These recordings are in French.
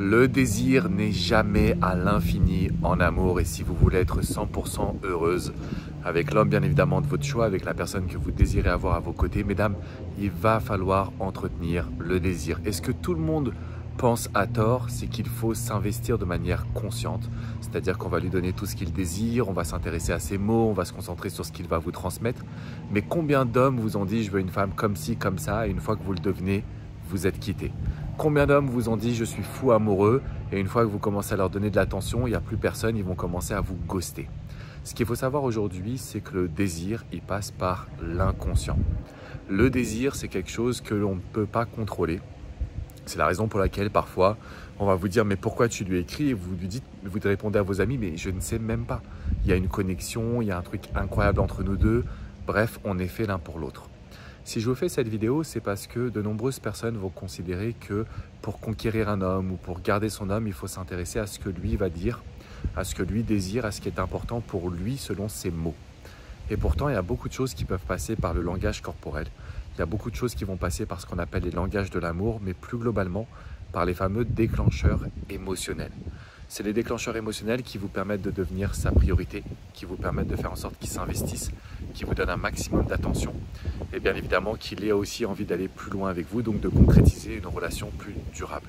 Le désir n'est jamais à l'infini en amour et si vous voulez être 100% heureuse avec l'homme bien évidemment de votre choix, avec la personne que vous désirez avoir à vos côtés, mesdames, il va falloir entretenir le désir. Et ce que tout le monde pense à tort, c'est qu'il faut s'investir de manière consciente. C'est-à-dire qu'on va lui donner tout ce qu'il désire, on va s'intéresser à ses mots, on va se concentrer sur ce qu'il va vous transmettre. Mais combien d'hommes vous ont dit « je veux une femme comme ci, comme ça » et une fois que vous le devenez, vous êtes quitté? Combien d'hommes vous ont dit « je suis fou amoureux » et une fois que vous commencez à leur donner de l'attention, il n'y a plus personne, ils vont commencer à vous ghoster. Ce qu'il faut savoir aujourd'hui, c'est que le désir, il passe par l'inconscient. Le désir, c'est quelque chose que l'on ne peut pas contrôler. C'est la raison pour laquelle parfois, on va vous dire « mais pourquoi tu lui écris ?» et vous lui dites, vous répondez à vos amis « mais je ne sais même pas. Il y a une connexion, il y a un truc incroyable entre nous deux. Bref, on est fait l'un pour l'autre. » Si je vous fais cette vidéo, c'est parce que de nombreuses personnes vont considérer que pour conquérir un homme ou pour garder son homme, il faut s'intéresser à ce que lui va dire, à ce que lui désire, à ce qui est important pour lui selon ses mots. Et pourtant, il y a beaucoup de choses qui peuvent passer par le langage corporel. Il y a beaucoup de choses qui vont passer par ce qu'on appelle les langages de l'amour, mais plus globalement par les fameux déclencheurs émotionnels. C'est les déclencheurs émotionnels qui vous permettent de devenir sa priorité, qui vous permettent de faire en sorte qu'il s'investisse, qui vous donne un maximum d'attention et bien évidemment qu'il ait aussi envie d'aller plus loin avec vous, donc de concrétiser une relation plus durable.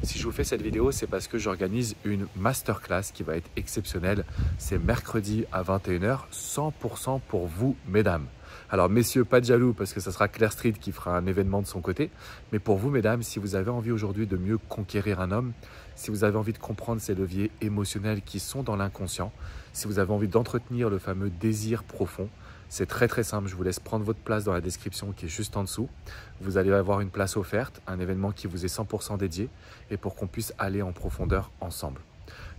Si je vous fais cette vidéo, c'est parce que j'organise une masterclass qui va être exceptionnelle. C'est mercredi à 21h, 100% pour vous, mesdames. Alors messieurs, pas de jaloux parce que ça sera Claire Street qui fera un événement de son côté. Mais pour vous, mesdames, si vous avez envie aujourd'hui de mieux conquérir un homme, si vous avez envie de comprendre ces leviers émotionnels qui sont dans l'inconscient, si vous avez envie d'entretenir le fameux désir profond, c'est très simple, je vous laisse prendre votre place dans la description qui est juste en dessous. Vous allez avoir une place offerte, un événement qui vous est 100% dédié et pour qu'on puisse aller en profondeur ensemble.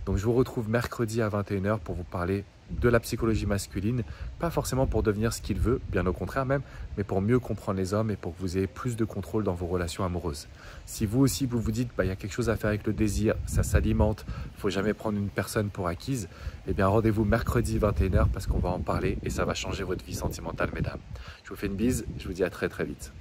Donc je vous retrouve mercredi à 21h pour vous parler de la psychologie masculine, pas forcément pour devenir ce qu'il veut, bien au contraire même, mais pour mieux comprendre les hommes et pour que vous ayez plus de contrôle dans vos relations amoureuses. Si vous aussi vous vous dites il y a quelque chose à faire avec le désir, ça s'alimente, il ne faut jamais prendre une personne pour acquise, eh bien rendez-vous mercredi 21h parce qu'on va en parler et ça va changer votre vie sentimentale, mesdames. Je vous fais une bise, je vous dis à très vite.